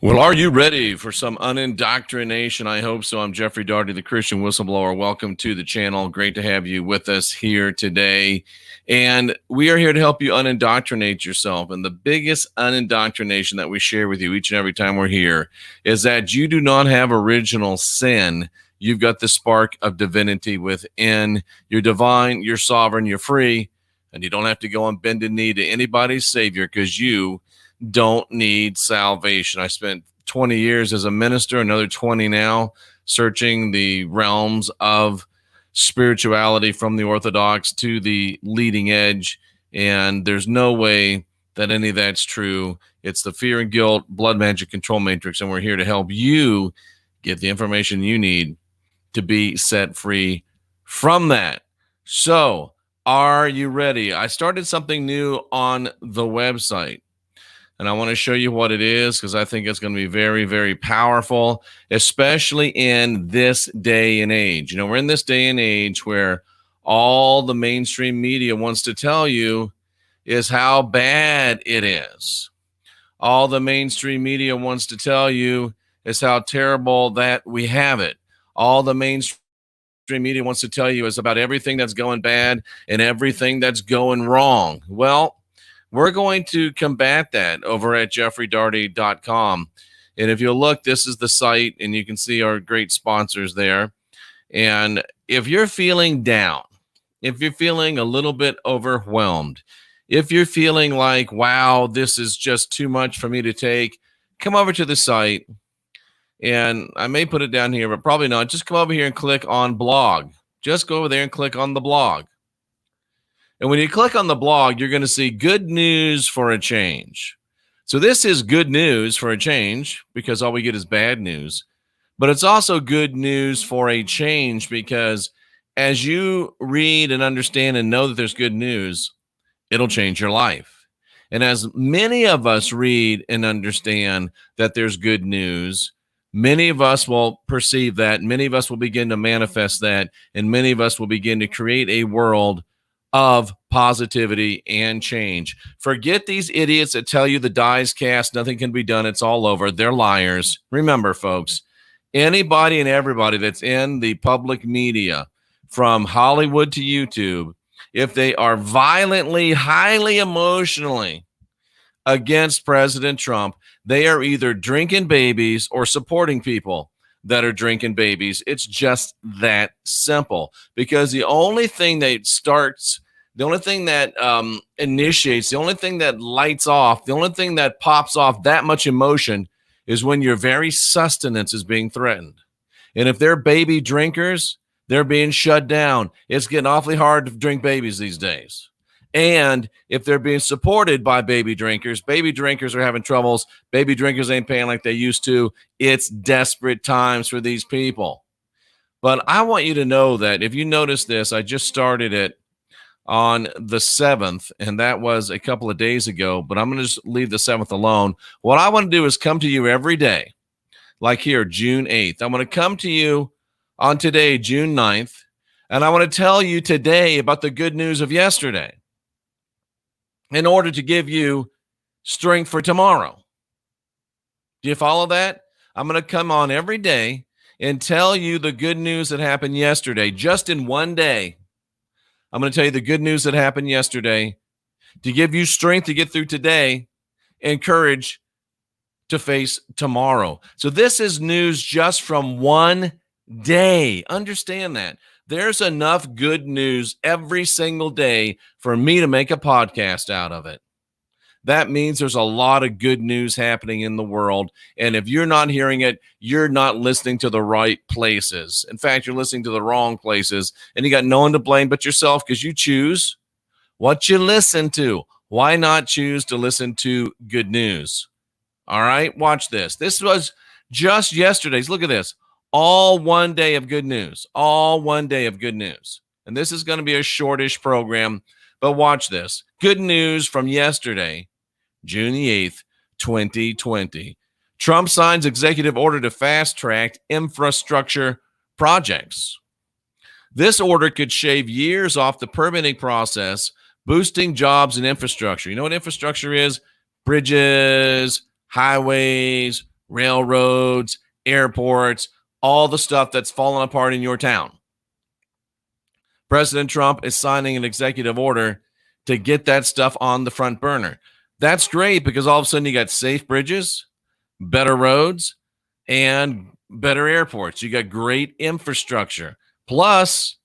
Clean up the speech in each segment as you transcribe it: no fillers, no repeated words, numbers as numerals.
Well, are you ready for some unindoctrination? I hope so. I'm Jeffrey Daugherty, the Christian Whistleblower. Welcome to the channel. Great to have you with us here today. And we are here to help you unindoctrinate yourself. And the biggest unindoctrination that we share with you each and every time we're here is that you do not have original sin. You've got the spark of divinity within. You're divine, you're sovereign, you're free, and you don't have to go on bended knee to anybody's savior because you don't need salvation. I spent 20 years as a minister, another 20 now, searching the realms of spirituality from the Orthodox to the leading edge. And there's no way that any of that's true. It's the fear and guilt, blood magic control matrix. And we're here to help you get the information you need to be set free from that. So, are you ready? I started something new on the website. And I want to show you what it is because I think it's going to be very, very powerful, especially in this day and age. You know, we're in this day and age where all the mainstream media wants to tell you is how bad it is. All the mainstream media wants to tell you is how terrible that we have it. All the mainstream media wants to tell you is about everything that's going bad and everything that's going wrong. Well, we're going to combat that over at jeffreydaugherty.com. And if you'll look, this is the site, and you can see our great sponsors there. And if you're feeling down, if you're feeling a little bit overwhelmed, if you're feeling like, wow, this is just too much for me to take, come over to the site. And I may put it down here, but probably not. Just come over here and click on blog. Just go over there and click on the blog. And when you click on the blog, you're going to see good news for a change. So this is good news for a change because all we get is bad news. But it's also good news for a change because as you read and understand and know that there's good news, it'll change your life. And as many of us read and understand that there's good news, many of us will perceive that. Many of us will begin to manifest that. And many of us will begin to create a world of positivity and change. Forget these idiots that tell you the die's cast, nothing can be done, it's all over. They're liars. Remember, folks, anybody and everybody that's in the public media, from Hollywood to YouTube, if they are violently, highly emotionally against President Trump, they are either drinking babies or supporting people that are drinking babies. It's just that simple, because the only thing that starts, the only thing that initiates, the only thing that lights off, the only thing that pops off that much emotion is when your very sustenance is being threatened. And if they're baby drinkers, they're being shut down. It's getting awfully hard to drink babies these days. And if they're being supported by baby drinkers are having troubles. Baby drinkers ain't paying like they used to. It's desperate times for these people. But I want you to know that if you notice this, I just started it on the 7th, and that was a couple of days ago, but I'm going to just leave the 7th alone. What I want to do is come to you every day, like here, June 8th. I'm going to come to you on today, June 9th, and I want to tell you today about the good news of yesterday, in order to give you strength for tomorrow. Do you follow that? I'm going to come on every day and tell you the good news that happened yesterday. Just in one day, I'm going to tell you the good news that happened yesterday to give you strength to get through today and courage to face tomorrow. So this is news just from one day. Understand that. There's enough good news every single day for me to make a podcast out of it. That means there's a lot of good news happening in the world. And if you're not hearing it, you're not listening to the right places. In fact, you're listening to the wrong places. And you got no one to blame but yourself, because you choose what you listen to. Why not choose to listen to good news? All right, watch this. This was just yesterday's. Look at this. All one day of good news. All one day of good news. And this is going to be a shortish program, but watch this. Good news from yesterday, June the 8th, 2020. Trump signs executive order to fast-track infrastructure projects. This order could shave years off the permitting process, boosting jobs and infrastructure. You know what infrastructure is? Bridges, highways, railroads, airports, all the stuff that's fallen apart in your town. President Trump is signing an executive order to get that stuff on the front burner. That's great because all of a sudden you got safe bridges, better roads, and better airports. You got great infrastructure. Plus,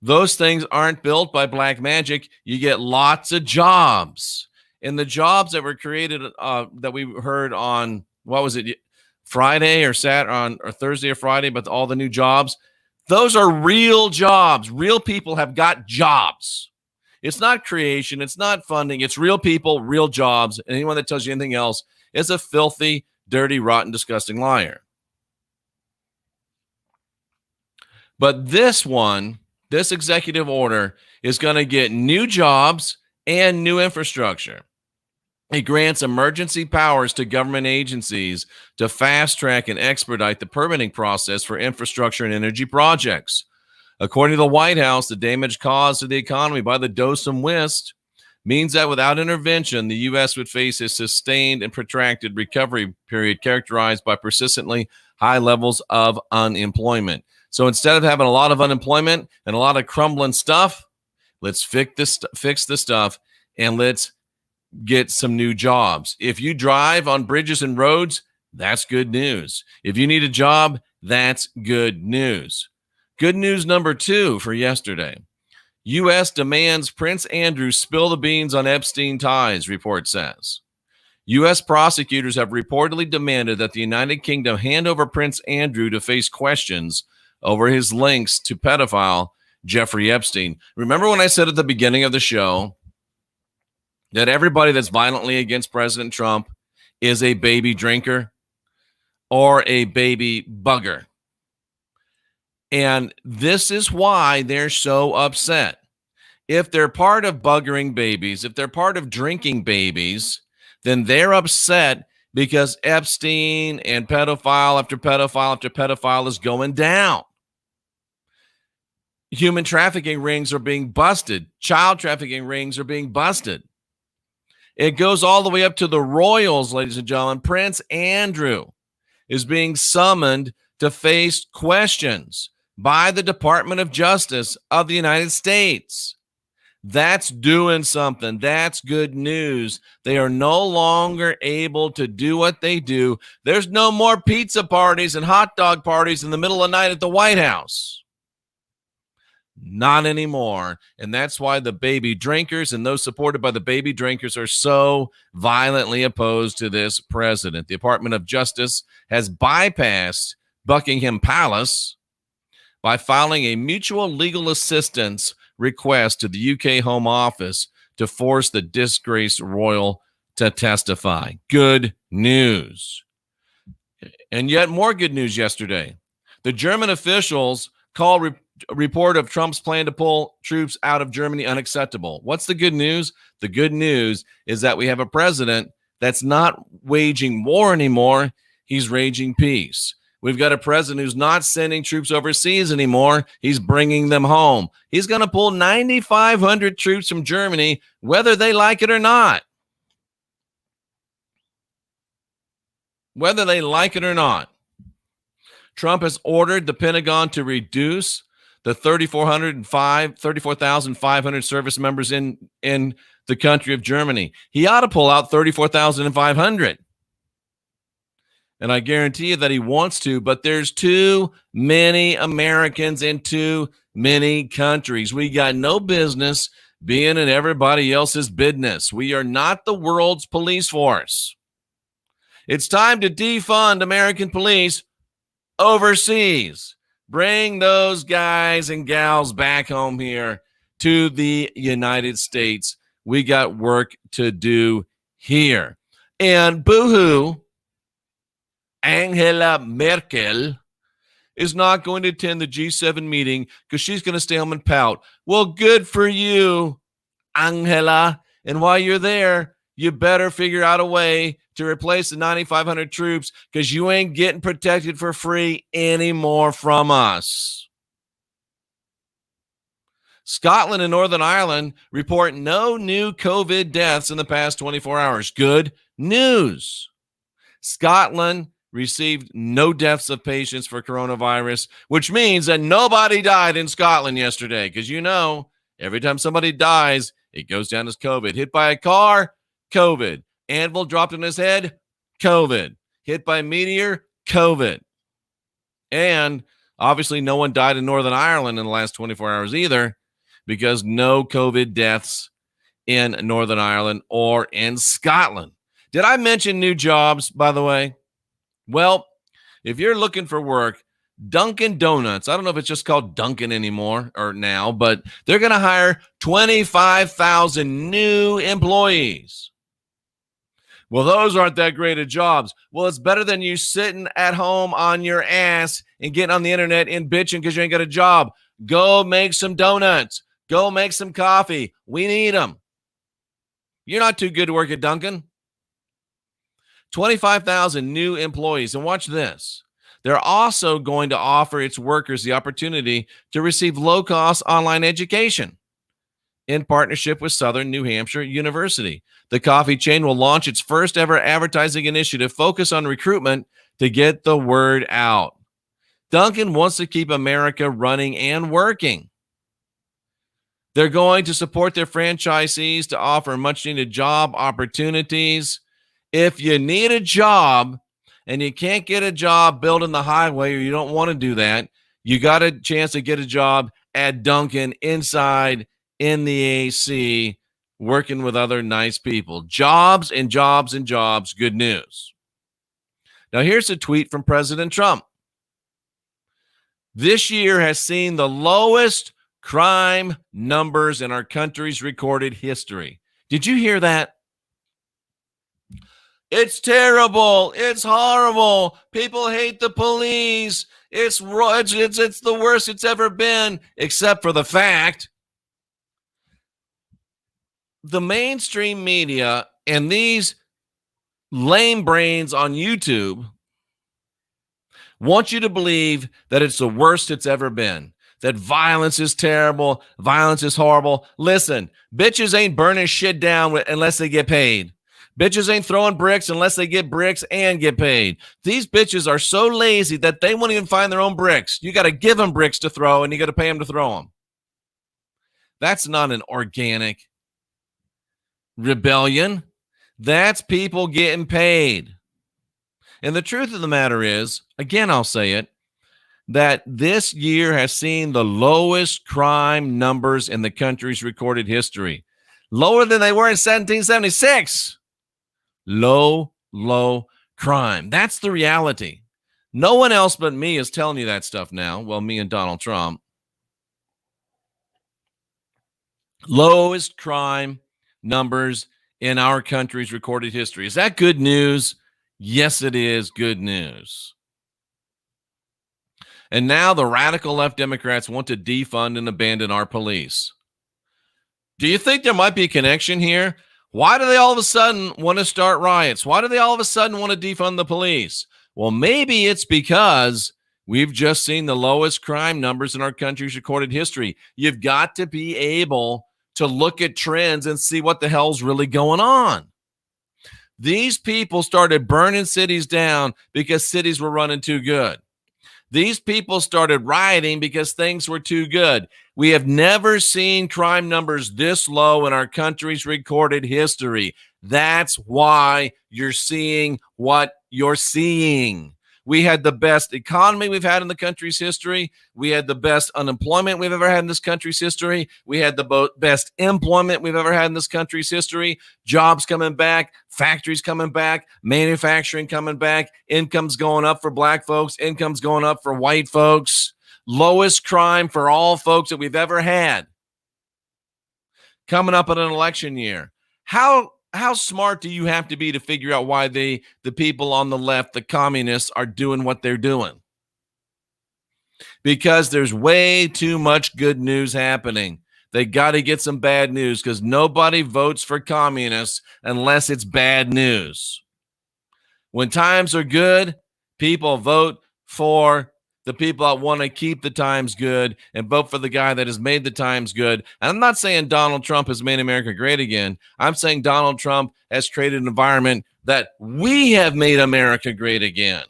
those things aren't built by black magic. You get lots of jobs. And the jobs that were created that we heard on, what was it, Friday or Thursday or Friday, but all the new jobs, those are real jobs. Real people have got jobs. It's not creation. It's not funding. It's real people, real jobs. And anyone that tells you anything else is a filthy, dirty, rotten, disgusting liar. But this executive order is going to get new jobs and new infrastructure. It grants emergency powers to government agencies to fast track and expedite the permitting process for infrastructure and energy projects. According to the White House, the damage caused to the economy by the DOSOM WIST means that without intervention, the U.S. would face a sustained and protracted recovery period characterized by persistently high levels of unemployment. So instead of having a lot of unemployment and a lot of crumbling stuff, let's fix this stuff and let's get some new jobs. If you drive on bridges and roads, that's good news. If you need a job, that's good news. Good news number 2 for yesterday. U.S. demands Prince Andrew spill the beans on Epstein ties, report says. U.S. prosecutors have reportedly demanded that the United Kingdom hand over Prince Andrew to face questions over his links to pedophile Jeffrey Epstein. Remember when I said at the beginning of the show that everybody that's violently against President Trump is a baby drinker or a baby bugger? And this is why they're so upset. If they're part of buggering babies, if they're part of drinking babies, then they're upset because Epstein and pedophile after pedophile after pedophile is going down. Human trafficking rings are being busted. Child trafficking rings are being busted. It goes all the way up to the royals, ladies and gentlemen. Prince Andrew is being summoned to face questions by the Department of Justice of the United States. That's doing something. That's good news. They are no longer able to do what they do. There's no more pizza parties and hot dog parties in the middle of the night at the White House. Not anymore. And that's why the baby drinkers and those supported by the baby drinkers are so violently opposed to this president. The Department of Justice has bypassed Buckingham Palace by filing a mutual legal assistance request to the UK Home Office to force the disgraced royal to testify. Good news. And yet more good news yesterday. The German officials call report of Trump's plan to pull troops out of Germany unacceptable. What's the good news? The good news is that we have a president that's not waging war anymore. He's waging peace. We've got a president who's not sending troops overseas anymore. He's bringing them home. He's going to pull 9,500 troops from Germany, whether they like it or not. Whether they like it or not. Trump has ordered the Pentagon to reduce the 34,500 service members in the country of Germany. He ought to pull out 34,500. And I guarantee you that he wants to, but there's too many Americans in too many countries. We got no business being in everybody else's business. We are not the world's police force. It's time to defund American police overseas. Bring those guys and gals back home here to the United States. We got work to do here. And boo-hoo, Angela Merkel is not going to attend the G7 meeting because she's going to stay home and pout. Well, good for you, Angela. And while you're there, you better figure out a way to replace the 9,500 troops because you ain't getting protected for free anymore from us. Scotland and Northern Ireland report no new COVID deaths in the past 24 hours. Good news. Scotland received no deaths of patients for coronavirus, which means that nobody died in Scotland yesterday. Because every time somebody dies, it goes down as COVID. Hit by a car, COVID. Anvil dropped on his head, COVID. Hit by a meteor, COVID. And obviously no one died in Northern Ireland in the last 24 hours either, because no COVID deaths in Northern Ireland or in Scotland. Did I mention new jobs, by the way? Well, if you're looking for work, Dunkin' Donuts, I don't know if it's just called Dunkin' anymore or now, but they're going to hire 25,000 new employees. Well, those aren't that great of jobs. Well, it's better than you sitting at home on your ass and getting on the internet and bitching because you ain't got a job. Go make some donuts. Go make some coffee. We need them. You're not too good to work at Dunkin'. 25,000 new employees. And watch this. They're also going to offer its workers the opportunity to receive low-cost online education in partnership with Southern New Hampshire University. The coffee chain will launch its first ever advertising initiative focused on recruitment to get the word out. Dunkin' wants to keep America running and working. They're going to support their franchisees to offer much-needed job opportunities. If you need a job and you can't get a job building the highway, or you don't want to do that, you got a chance to get a job at Dunkin' inside in the AC, working with other nice people. Jobs and jobs and jobs. Good news. Now, here's a tweet from President Trump. This year has seen the lowest crime numbers in our country's recorded history. Did you hear that? It's terrible. It's horrible. People hate the police. It's the worst it's ever been, except for the fact the mainstream media and these lame brains on YouTube want you to believe that it's the worst it's ever been, that violence is terrible, violence is horrible. Listen, bitches ain't burning shit down unless they get paid. Bitches ain't throwing bricks unless they get bricks and get paid. These bitches are so lazy that they won't even find their own bricks. You got to give them bricks to throw, and you got to pay them to throw them. That's not an organic rebellion. That's people getting paid. And the truth of the matter is, again, I'll say it, that this year has seen the lowest crime numbers in the country's recorded history. Lower than they were in 1776. Low crime. That's the reality. No one else but me is telling you that stuff now. Well, me and Donald Trump. Lowest crime numbers in our country's recorded history. Is that good news? Yes, it is good news. And now the radical left Democrats want to defund and abandon our police. Do you think there might be a connection here? Why do they all of a sudden want to start riots? Why do they all of a sudden want to defund the police? Well, maybe it's because we've just seen the lowest crime numbers in our country's recorded history. You've got to be able to look at trends and see what the hell's really going on. These people started burning cities down because cities were running too good. These people started rioting because things were too good. We have never seen crime numbers this low in our country's recorded history. That's why you're seeing what you're seeing. We had the best economy we've had in the country's history. We had the best unemployment we've ever had in this country's history. We had the best employment we've ever had in this country's history. Jobs coming back, factories coming back, manufacturing coming back, incomes going up for black folks, incomes going up for white folks. Lowest crime for all folks that we've ever had. Coming up in an election year. How smart do you have to be to figure out why the people on the left, the communists, are doing what they're doing? Because there's way too much good news happening. They got to get some bad news because nobody votes for communists unless it's bad news. When times are good, people vote for the people that want to keep the times good and vote for the guy that has made the times good. And I'm not saying Donald Trump has made America great again. I'm saying Donald Trump has created an environment that we have made America great again.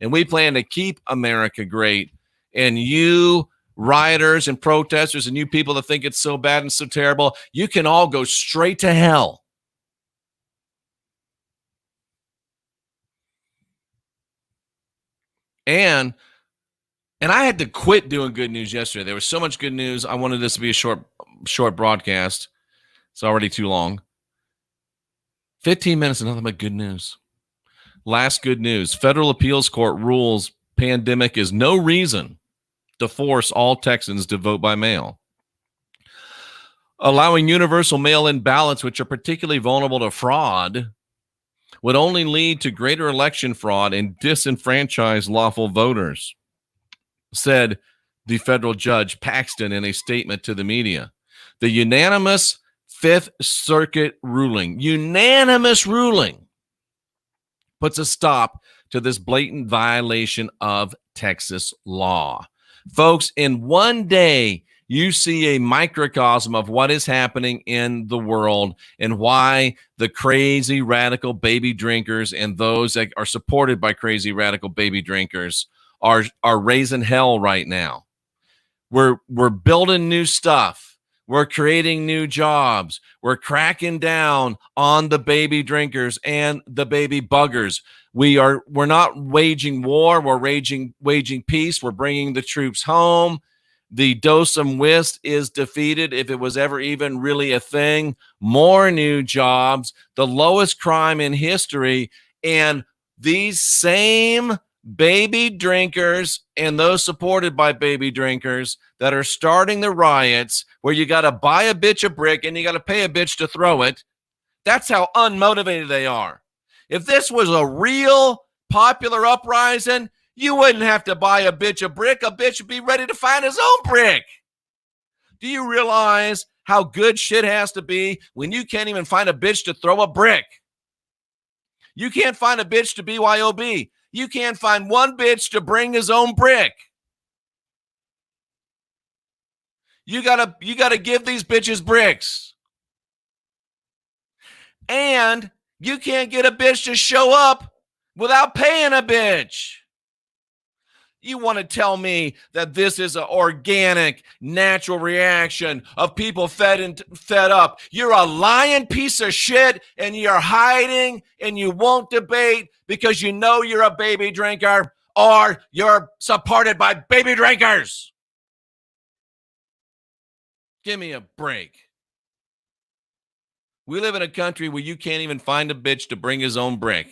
and we plan to keep America great. And you rioters and protesters and you people that think it's so bad and so terrible, you can all go straight to hell. And I had to quit doing good news yesterday. There was so much good news. I wanted this to be a short broadcast. It's already too long. 15 minutes of nothing but good news. Last good news. Federal Appeals Court rules pandemic is no reason to force all Texans to vote by mail. Allowing universal mail-in ballots, which are particularly vulnerable to fraud, would only lead to greater election fraud and disenfranchise lawful voters, said the federal judge Paxton in a statement to the media. The unanimous Fifth Circuit ruling, puts a stop to this blatant violation of Texas law. Folks, in one day, you see a microcosm of what is happening in the world and why the crazy radical baby drinkers and those that are supported by crazy radical baby drinkers are raising hell right now. We're building new stuff. We're creating new jobs. We're cracking down on the baby drinkers and the baby buggers. We're not waging war. We're waging peace. We're bringing the troops home. The DOSOM WIST is defeated, if it was ever even really a thing. More new jobs, the lowest crime in history, and these same baby drinkers and those supported by baby drinkers that are starting the riots where you got to buy a bitch a brick and you got to pay a bitch to throw it. That's how unmotivated they are. If this was a real popular uprising, you wouldn't have to buy a bitch a brick. A bitch would be ready to find his own brick. Do you realize how good shit has to be when you can't even find a bitch to throw a brick? You can't find a bitch to BYOB. You can't find one bitch to bring his own brick. You gotta give these bitches bricks. And you can't get a bitch to show up without paying a bitch. You want to tell me that this is an organic, natural reaction of people fed up. You're a lying piece of shit, and you're hiding, and you won't debate because you know you're a baby drinker or you're supported by baby drinkers. Give me a break. We live in a country where you can't even find a bitch to bring his own brick.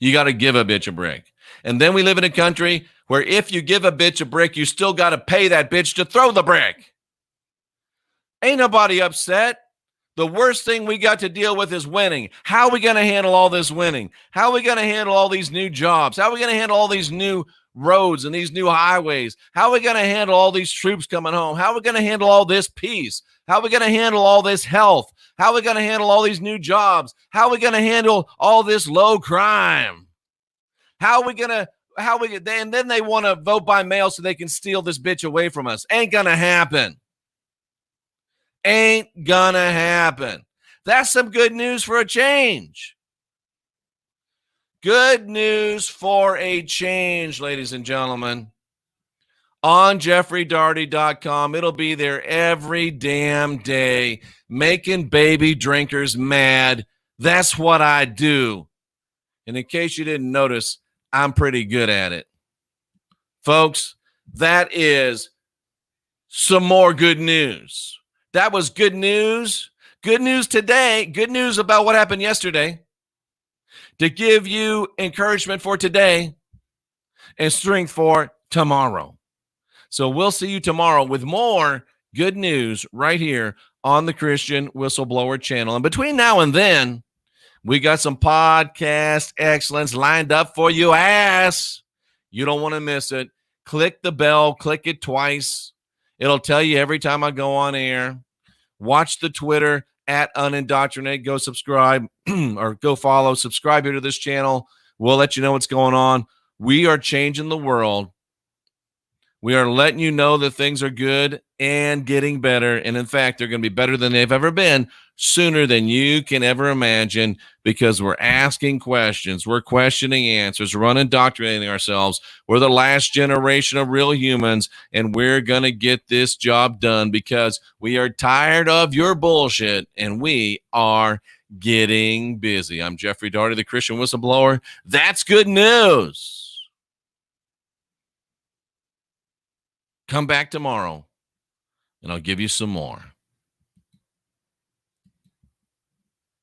You got to give a bitch a brick. And then we live in a country where if you give a bitch a brick, you still got to pay that bitch to throw the brick. Ain't nobody upset. The worst thing we got to deal with is winning. How are we going to handle all this winning? How are we going to handle all these new jobs? How are we going to handle all these new roads and these new highways? How are we going to handle all these troops coming home? How are we going to handle all this peace? How are we going to handle all this health? How are we going to handle all these new jobs? How are we going to handle all this low crime? And then they want to vote by mail so they can steal this bitch away from us. Ain't going to happen. Ain't going to happen. That's some good news for a change. Good news for a change, ladies and gentlemen. On JeffreyDaugherty.com. It'll be there every damn day, making baby drinkers mad. That's what I do. And in case you didn't notice, I'm pretty good at it. Folks, that is some more good news. That was good news. Good news today. Good news about what happened yesterday. To give you encouragement for today and strength for tomorrow. So we'll see you tomorrow with more good news right here on the Christian Whistleblower channel. And between now and then, we got some podcast excellence lined up for you ass. You don't want to miss it. Click the bell. Click it twice. It'll tell you every time I go on air. Watch the Twitter at Unindoctrinate. Go subscribe or go follow. Subscribe here to this channel. We'll let you know what's going on. We are changing the world We are letting you know that things are good and getting better. And in fact, they're going to be better than they've ever been, sooner than you can ever imagine, because we're asking questions, we're questioning answers, we're indoctrinating ourselves. We're the last generation of real humans, and we're going to get this job done because we are tired of your bullshit and we are getting busy. I'm Jeffrey Daugherty, the Christian Whistleblower. That's good news. Come back tomorrow, and I'll give you some more.